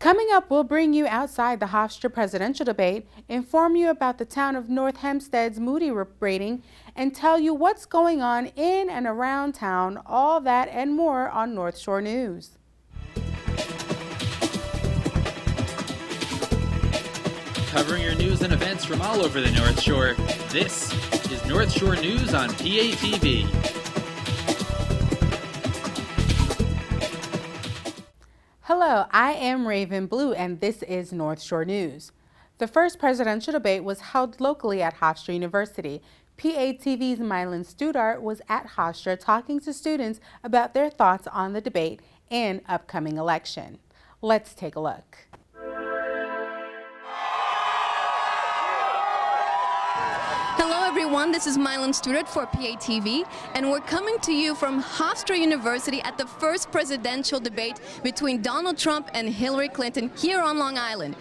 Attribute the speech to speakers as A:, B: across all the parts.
A: Coming up, we'll bring you outside the Hofstra presidential debate, inform you about the town of North Hempstead's Moody rating, and tell you what's going on in and around town, all that and more on North Shore News.
B: Covering your news and events from all over the North Shore, this is North Shore News on PATV.
A: Hello, I am Raven Blue, and this is North Shore News. The first presidential debate was held locally at Hofstra University. PATV's Mylan Studart was at Hofstra talking to students about their thoughts on the debate and upcoming election. Let's take a look.
C: Hello everyone, this is Mylan Studart for PATV, and we're coming to you from Hofstra University at the first presidential debate between Donald Trump and Hillary Clinton here on Long Island.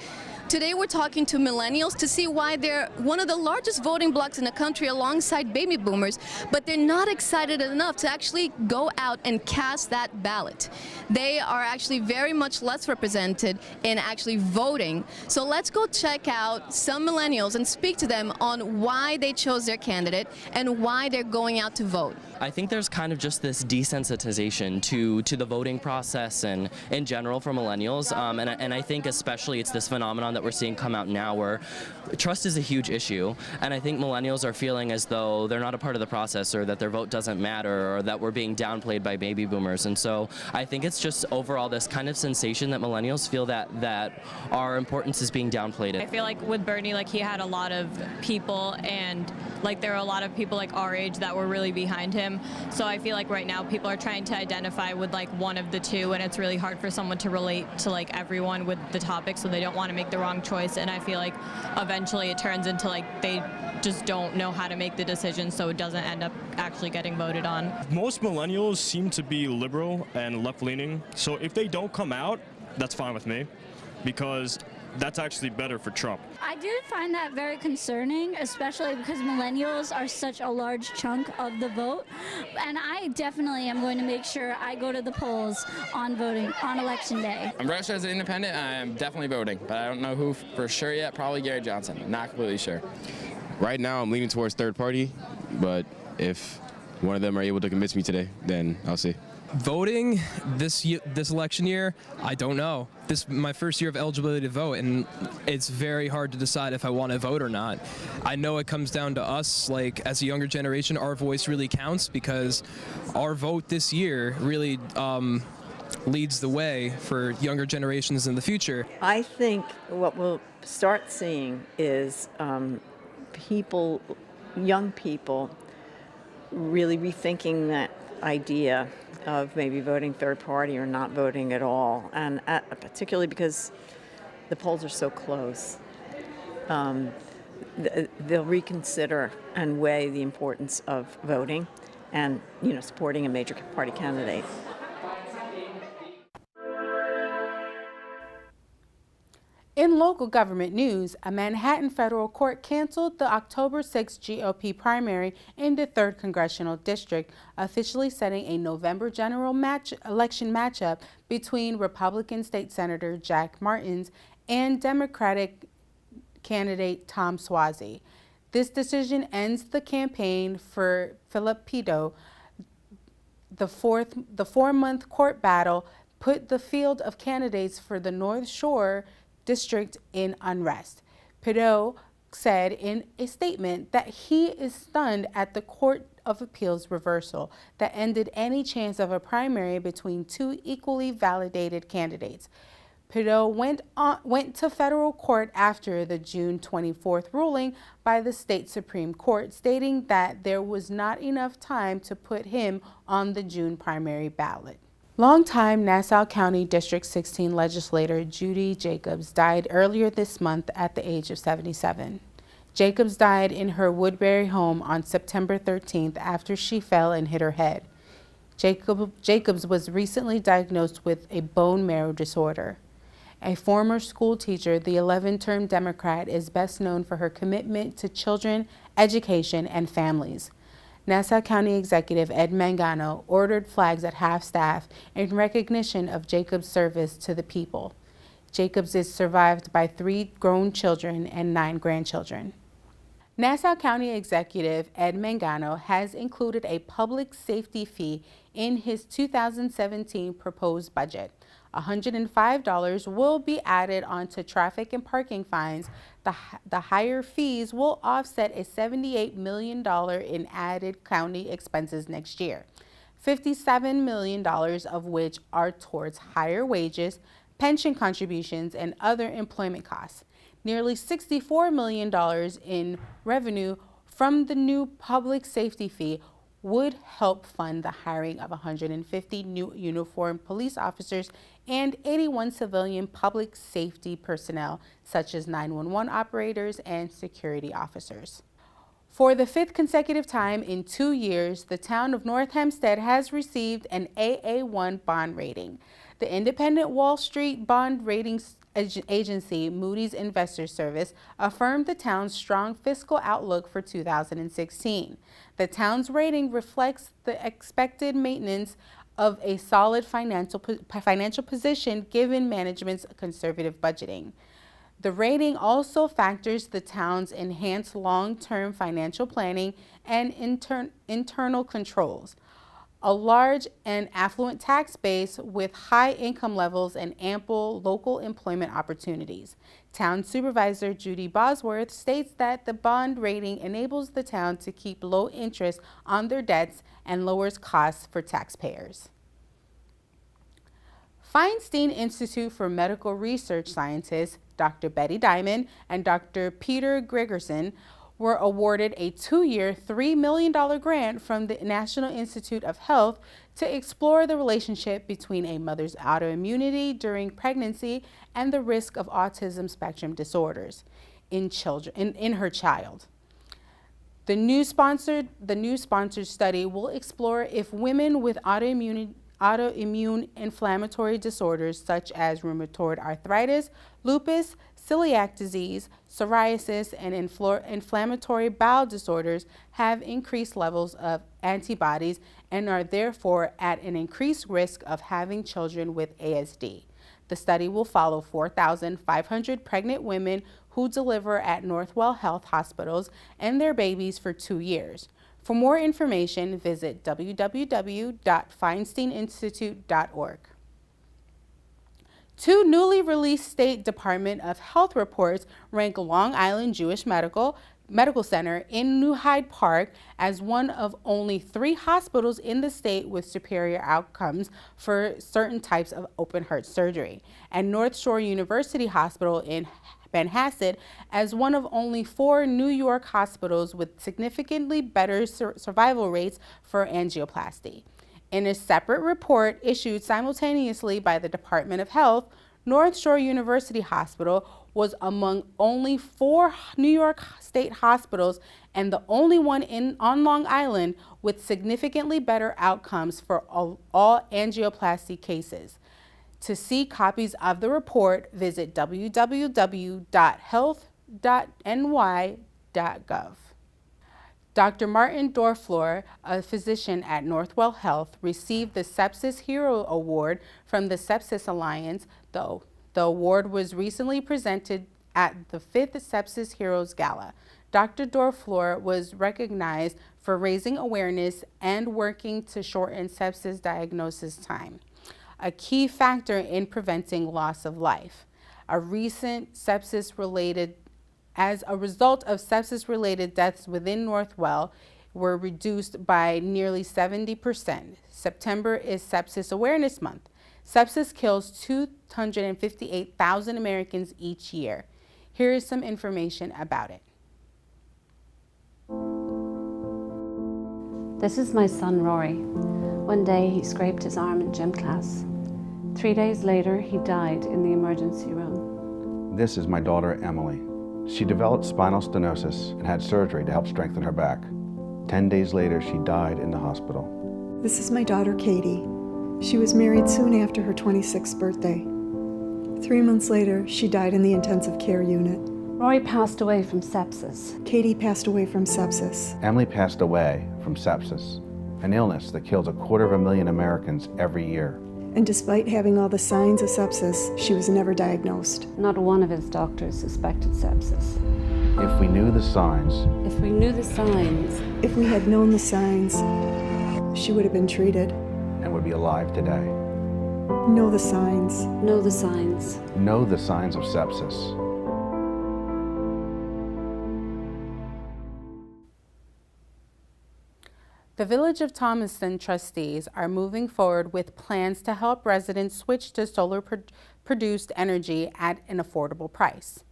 C: Today we're talking to millennials to see why they're one of the largest voting blocs in the country alongside baby boomers, but they're not excited enough to actually go out and cast that ballot. They are actually very much less represented in actually voting. So let's go check out some millennials and speak to them on why they chose their candidate and why they're going out to vote.
D: I think there's kind of just this desensitization to the voting process and in general for millennials, and I think especially it's this phenomenon that we're seeing come out now where trust is a huge issue, and I think millennials are feeling as though they're not a part of the process or that their vote doesn't matter or that we're being downplayed by baby boomers. And so I think it's just overall this kind of sensation that millennials feel that our importance is being downplayed.
E: I feel like with Bernie, like he had a lot of people, and like there are a lot of people like our age that were really behind him. So I feel like right now people are trying to identify with like one of the two, and it's really hard for someone to relate to like everyone with the topic, so they don't want to make the wrong choice. And I feel like eventually it turns into like they just don't know how to make the decision, so it doesn't end up actually getting voted on.
F: Most millennials seem to be liberal and left-leaning, so if they don't come out, that's fine with me, because that's actually better for Trump.
G: I do find that very concerning, especially because millennials are such a large chunk of the vote. And I definitely am going to make sure I go to the polls on voting on election day.
H: I'm registered as an independent. I am definitely voting, but I don't know who for sure yet. Probably Gary Johnson. Not completely sure.
I: Right now I'm leaning towards third party, but if one of them are able to convince me today, then I'll see.
J: Voting this election year, I don't know. This is my first year of eligibility to vote, and it's very hard to decide if I want to vote or not. I know it comes down to us, like as a younger generation, our voice really counts because our vote this year really leads the way for younger generations in the future.
K: I think what we'll start seeing is young people really rethinking that idea of maybe voting third party or not voting at all, and particularly because the polls are so close. They'll reconsider and weigh the importance of voting and, supporting a major party candidate.
A: In local government news, a Manhattan federal court canceled the October 6 GOP primary in the 3rd Congressional District, officially setting a November general election matchup between Republican State Senator Jack Martins and Democratic candidate Tom Suozzi. This decision ends the campaign for Philip Pito. The 4-month court battle put the field of candidates for the North Shore District in unrest. Pito said in a statement that he is stunned at the Court of Appeals reversal that ended any chance of a primary between two equally validated candidates. Pito went to federal court after the June 24th ruling by the state Supreme Court, stating that there was not enough time to put him on the June primary ballot. Longtime Nassau County District 16 legislator Judy Jacobs died earlier this month at the age of 77. Jacobs died in her Woodbury home on September 13th after she fell and hit her head. Jacobs was recently diagnosed with a bone marrow disorder. A former school teacher, the 11-term Democrat is best known for her commitment to children, education, and families. Nassau County Executive Ed Mangano ordered flags at half-staff in recognition of Jacobs' service to the people. Jacobs is survived by 3 grown children and 9 grandchildren. Nassau County Executive Ed Mangano has included a public safety fee in his 2017 proposed budget. $105 will be added onto traffic and parking fines. The higher fees will offset a $78 million in added county expenses next year, $57 million of which are towards higher wages, pension contributions, and other employment costs. Nearly $64 million in revenue from the new public safety fee would help fund the hiring of 150 new uniformed police officers and 81 civilian public safety personnel, such as 911 operators and security officers. For the 5th consecutive time in 2 years, the town of North Hempstead has received an AA1 bond rating. The independent Wall Street bond ratings agency Moody's Investors Service affirmed the town's strong fiscal outlook for 2016. The town's rating reflects the expected maintenance of a solid financial position given management's conservative budgeting. The rating also factors the town's enhanced long-term financial planning and internal controls, a large and affluent tax base with high income levels and ample local employment opportunities. Town Supervisor Judy Bosworth states that the bond rating enables the town to keep low interest on their debts and lowers costs for taxpayers. Feinstein Institute for Medical Research scientists Dr. Betty Diamond and Dr. Peter Gregerson were awarded a 2-year, $3 million grant from the National Institute of Health to explore the relationship between a mother's autoimmunity during pregnancy and the risk of autism spectrum disorders in her child. The new sponsored study will explore if women with autoimmune inflammatory disorders such as rheumatoid arthritis, lupus, celiac disease, psoriasis, and inflammatory bowel disorders have increased levels of antibodies and are therefore at an increased risk of having children with ASD. The study will follow 4,500 pregnant women who deliver at Northwell Health hospitals and their babies for 2 years. For more information, visit www.feinsteininstitute.org. 2 newly released State Department of Health reports rank Long Island Jewish Medical Center in New Hyde Park as one of only 3 hospitals in the state with superior outcomes for certain types of open heart surgery, and North Shore University Hospital in Manhasset as one of only 4 New York hospitals with significantly better survival rates for angioplasty. In a separate report issued simultaneously by the Department of Health, North Shore University Hospital was among only 4 New York State hospitals and the only one on Long Island with significantly better outcomes for all angioplasty cases. To see copies of the report, visit www.health.ny.gov. Dr. Martin Dorflor, a physician at Northwell Health, received the Sepsis Hero Award from the Sepsis Alliance, though the award was recently presented at the 5th Sepsis Heroes Gala. Dr. Dorflor was recognized for raising awareness and working to shorten sepsis diagnosis time, a key factor in preventing loss of life. As a result of sepsis-related deaths within Northwell were reduced by nearly 70%. September is Sepsis Awareness Month. Sepsis kills 258,000 Americans each year. Here is some information about it.
L: This is my son, Rory. One day he scraped his arm in gym class. 3 days later, he died in the emergency room.
M: This is my daughter, Emily. She developed spinal stenosis and had surgery to help strengthen her back. 10 days later, she died in the hospital.
N: This is my daughter, Katie. She was married soon after her 26th birthday. 3 months later, she died in the intensive care unit.
L: Rory passed away from sepsis.
N: Katie passed away from sepsis.
M: Emily passed away from sepsis, an illness that kills 250,000 Americans every year.
N: And despite having all the signs of sepsis, she was never diagnosed.
L: Not one of his doctors suspected sepsis.
M: If we knew the signs,
L: If we knew the signs,
N: If we had known the signs, she would have been treated.
M: and would be alive today.
N: Know the signs.
L: know the signs.
M: Know the signs of sepsis.
A: The Village of Thomaston trustees are moving forward with plans to help residents switch to solar-produced energy at an affordable price.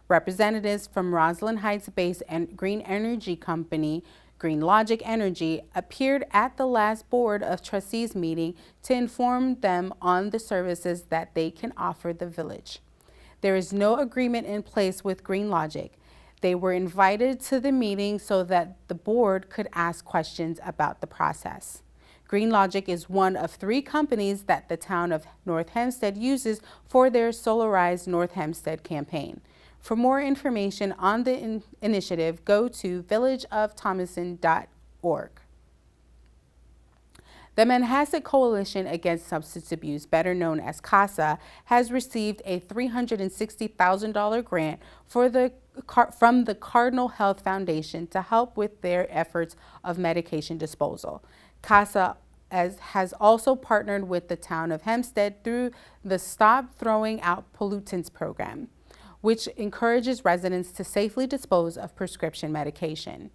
A: Representatives from Roslyn Heights-based green energy company, Green Logic Energy, appeared at the last Board of Trustees meeting to inform them on the services that they can offer the village. There is no agreement in place with Green Logic. They were invited to the meeting so that the board could ask questions about the process. Green Logic is one of 3 companies that the town of North Hempstead uses for their Solarize North Hempstead campaign. For more information on the initiative, go to villageofthomaston.org. The Manhasset Coalition Against Substance Abuse, better known as CASA, has received a $360,000 grant from the Cardinal Health Foundation to help with their efforts of medication disposal. CASA has also partnered with the town of Hempstead through the Stop Throwing Out Pollutants program, which encourages residents to safely dispose of prescription medication.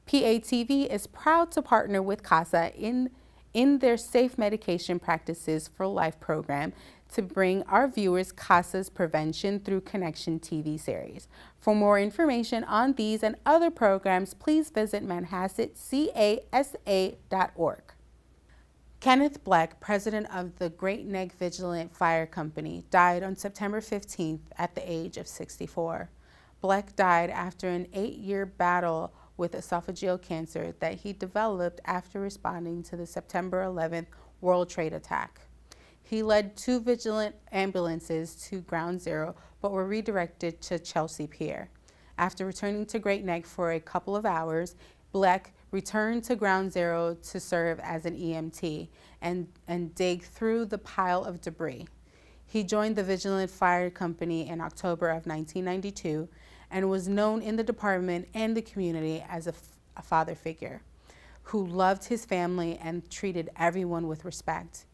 A: PATV is proud to partner with CASA in their Safe Medication Practices for Life program to bring our viewers CASA's Prevention Through Connection TV series. For more information on these and other programs, please visit manhassetcasa.org. Kenneth Bleck, president of the Great Neck Vigilant Fire Company, died on September 15th at the age of 64. Bleck died after an 8-year battle with esophageal cancer that he developed after responding to the September 11th World Trade attack. He led 2 vigilant ambulances to Ground Zero, but were redirected to Chelsea Pier. After returning to Great Neck for a couple of hours, Bleck returned to Ground Zero to serve as an EMT and dig through the pile of debris. He joined the Vigilant Fire Company in October of 1992 and was known in the department and the community as a father figure who loved his family and treated everyone with respect.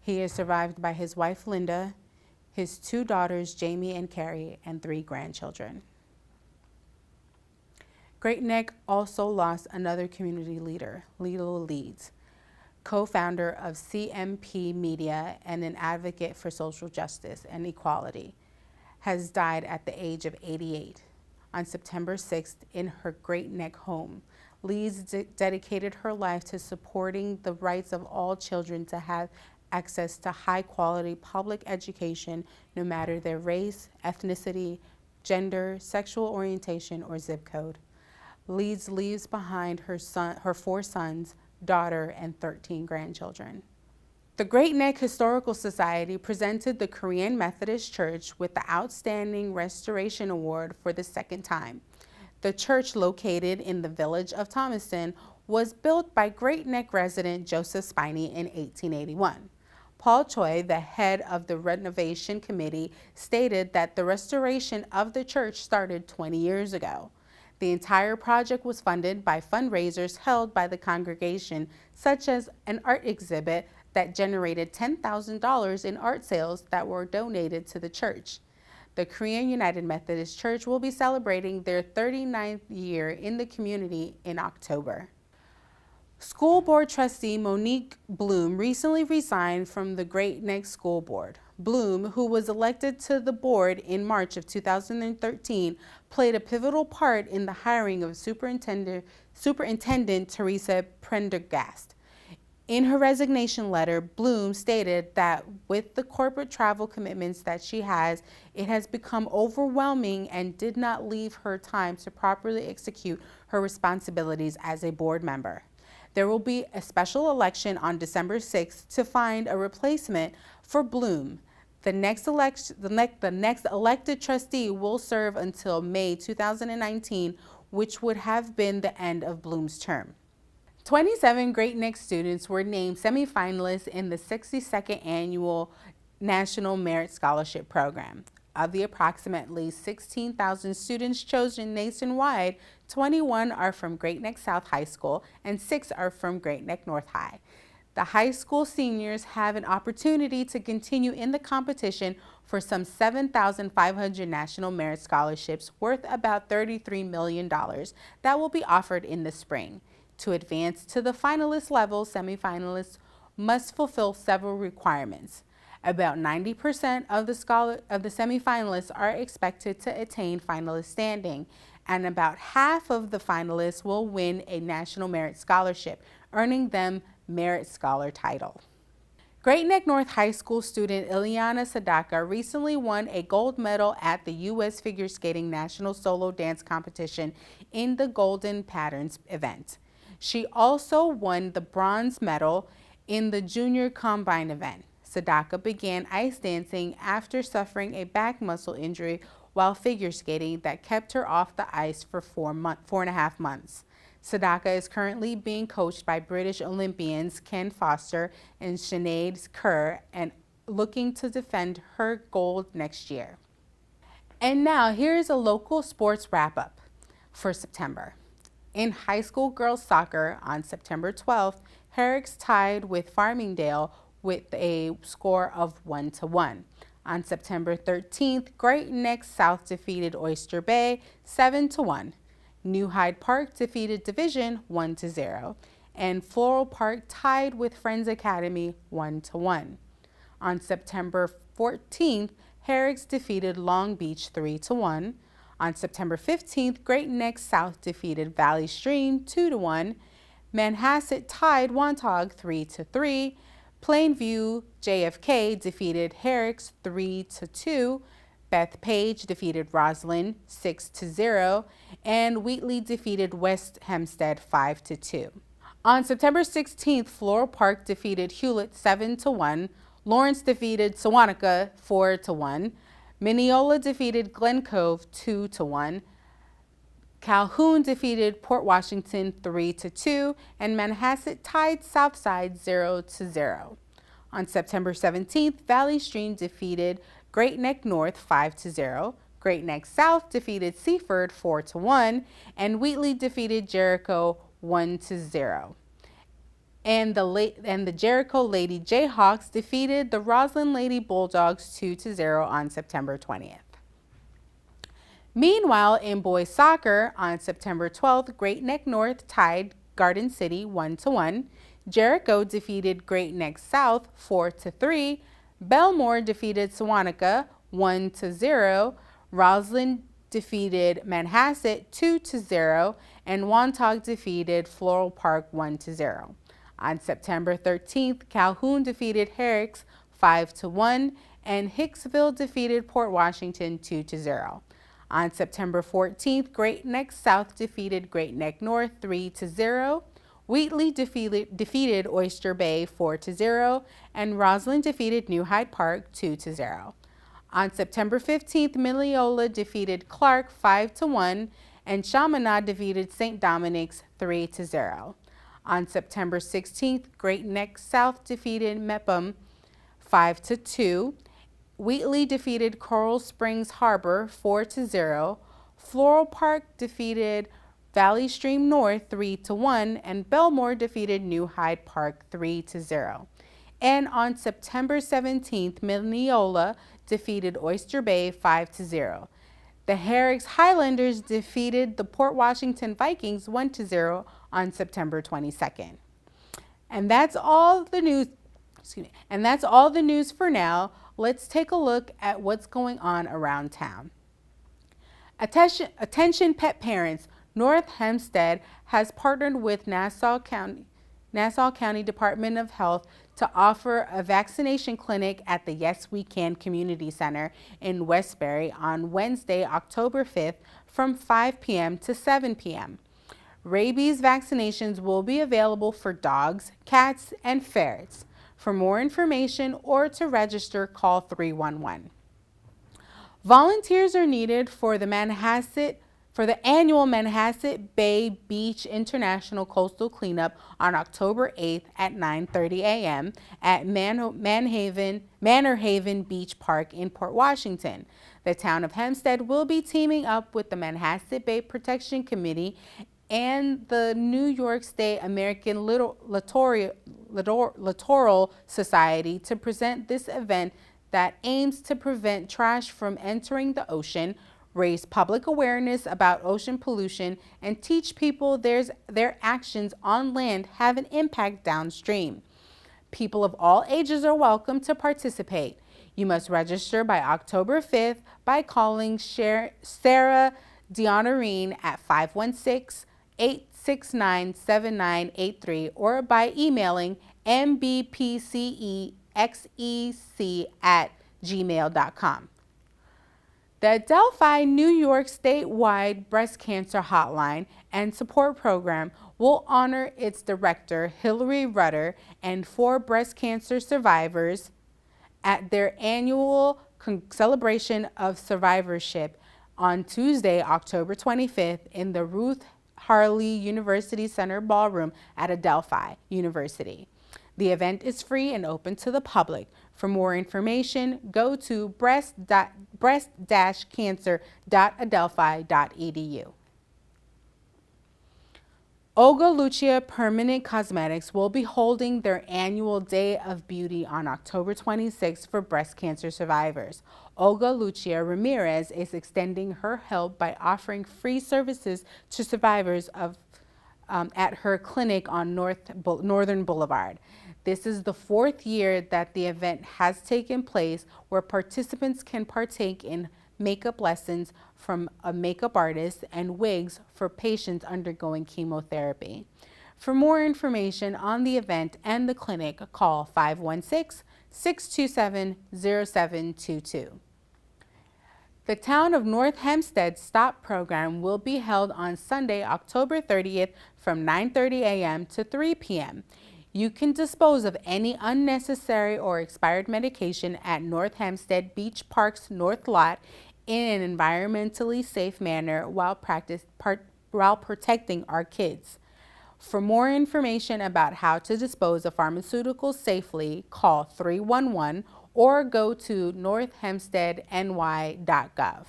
A: He is survived by his wife, Linda, his 2 daughters, Jamie and Carrie, and 3 grandchildren. Great Neck also lost another community leader, Lilo Leeds, co-founder of CMP Media and an advocate for social justice and equality, has died at the age of 88. On September 6th in her Great Neck home, Leeds dedicated her life to supporting the rights of all children to have access to high-quality public education, no matter their race, ethnicity, gender, sexual orientation, or zip code. Leeds leaves behind her 4 sons, daughter, and 13 grandchildren. The Great Neck Historical Society presented the Korean Methodist Church with the Outstanding Restoration Award for the 2nd time. The church, located in the village of Thomaston, was built by Great Neck resident Joseph Spiney in 1881. Paul Choi, the head of the renovation committee, stated that the restoration of the church started 20 years ago. The entire project was funded by fundraisers held by the congregation, such as an art exhibit that generated $10,000 in art sales that were donated to the church. The Korean United Methodist Church will be celebrating their 39th year in the community in October. School Board Trustee Monique Bloom recently resigned from the Great Neck School Board. Bloom, who was elected to the board in March of 2013, played a pivotal part in the hiring of Superintendent Teresa Prendergast. In her resignation letter, Bloom stated that with the corporate travel commitments that she has, it has become overwhelming and did not leave her time to properly execute her responsibilities as a board member. There will be a special election on December 6th to find a replacement for Bloom. The next elected trustee will serve until May 2019, which would have been the end of Bloom's term. 27 Great Neck students were named semifinalists in the 62nd Annual National Merit Scholarship Program. Of the approximately 16,000 students chosen nationwide, 21 are from Great Neck South High School and 6 are from Great Neck North High. The high school seniors have an opportunity to continue in the competition for some 7,500 National Merit Scholarships worth about $33 million that will be offered in the spring. To advance to the finalist level, semifinalists must fulfill several requirements. About 90% of the semifinalists are expected to attain finalist standing, and about half of the finalists will win a National Merit Scholarship, earning them Merit Scholar title. Great Neck North High School student Ileana Sadaka recently won a gold medal at the U.S. Figure Skating National Solo Dance Competition in the Golden Patterns event. She also won the bronze medal in the Junior Combine event. Sadaka began ice dancing after suffering a back muscle injury while figure skating that kept her off the ice for 4.5 months. Sadaka is currently being coached by British Olympians Ken Foster and Sinead Kerr and looking to defend her gold next year. And now here's a local sports wrap-up for September. In high school girls soccer on September 12th, Herrick's tied with Farmingdale with a score of 1-1. On September 13th, Great Neck South defeated Oyster Bay 7-1. New Hyde Park defeated Division 1-0. And Floral Park tied with Friends Academy 1-1. On September 14th, Herrick's defeated Long Beach 3-1. On September 15th, Great Neck South defeated Valley Stream 2-1. Manhasset tied Wantagh 3-3. Plainview JFK defeated Herrick's 3-2. Bethpage defeated Roslyn 6-0. And Wheatley defeated West Hempstead 5-2. On September 16th, Floral Park defeated Hewlett 7-1. Lawrence defeated Sewanaka 4-1. Mineola defeated Glen Cove 2-1. Calhoun defeated Port Washington 3-2, and Manhasset tied Southside 0-0. On September 17th, Valley Stream defeated Great Neck North 5-0. Great Neck South defeated Seaford 4-1, and Wheatley defeated Jericho 1-0. And the Jericho Lady Jayhawks defeated the Roslyn Lady Bulldogs 2-0 on September 20th. Meanwhile, in boys soccer, on September 12th, Great Neck North tied Garden City 1-1. Jericho defeated Great Neck South 4-3. Belmore defeated Sewanaka 1-0. Roslyn defeated Manhasset 2-0. And Wantagh defeated Floral Park 1-0. On September 13th, Calhoun defeated Herrick's 5-1. And Hicksville defeated Port Washington 2-0. On September 14th, Great Neck South defeated Great Neck North 3-0. Wheatley defeated Oyster Bay 4-0. And Roslyn defeated New Hyde Park 2-0. On September 15th, Mineola defeated Clark 5-1. And Chaminade defeated St. Dominic's 3-0. On September 16th, Great Neck South defeated Mepham 5-2. Wheatley defeated Coral Springs Harbor 4-0. Floral Park defeated Valley Stream North 3-1, and Belmore defeated New Hyde Park 3-0. And on September 17th, Mineola defeated Oyster Bay 5-0. The Herrick's Highlanders defeated the Port Washington Vikings 1-0 on September 22nd. And that's all the news. And that's all the news for now. Let's take a look at what's going on around town. Attention pet parents. North Hempstead has partnered with Nassau County Department of Health to offer a vaccination clinic at the Yes We Can Community Center in Westbury on Wednesday, October 5th from 5 p.m. to 7 p.m. Rabies vaccinations will be available for dogs, cats, and ferrets. For more information or to register, call 311. Volunteers are needed for the Manhasset for the annual Manhasset Bay Beach International Coastal Cleanup on October 8th at 9:30 a.m. at Manor Haven Beach Park in Port Washington. The town of Hempstead will be teaming up with the Manhasset Bay Protection Committee and the New York State American Littoral Society to present this event that aims to prevent trash from entering the ocean, raise public awareness about ocean pollution, and teach people their actions on land have an impact downstream. People of all ages are welcome to participate. You must register by October 5th by calling Sarah Dionorine at 516-869-7983 or by emailing mbpcexec@gmail.com. The Adelphi New York statewide breast cancer hotline and support program will honor its director, Hillary Rudder, and 4 breast cancer survivors at their annual celebration of survivorship on Tuesday, October 25th in the Ruth Harley University Center Ballroom at Adelphi University. The event is free and open to the public. For more information, go to breast-cancer.adelphi.edu. Olga Lucia Permanent Cosmetics will be holding their annual Day of Beauty on October 26th for breast cancer survivors. Olga Lucia Ramirez is extending her help by offering free services to survivors at her clinic on Northern Boulevard. This is the 4th year that the event has taken place, where participants can partake in makeup lessons from a makeup artist and wigs for patients undergoing chemotherapy. For more information on the event and the clinic, call 516-627-0722. The Town of North Hempstead STOP program will be held on Sunday, October 30th from 9:30 a.m. to 3 p.m. You can dispose of any unnecessary or expired medication at North Hempstead Beach Park's North Lot in an environmentally safe manner while protecting our kids. For more information about how to dispose of pharmaceuticals safely, call 311 or go to northhempsteadny.gov.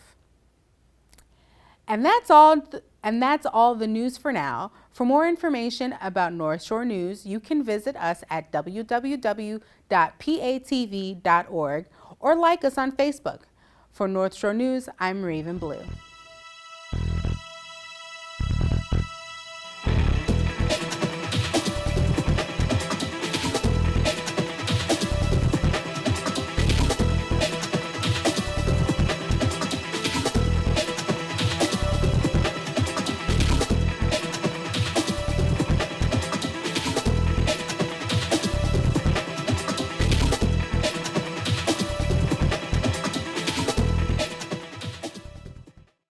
A: And that's all the news for now. For more information about North Shore News, you can visit us at www.patv.org or like us on Facebook. For North Shore News, I'm Raven Blue.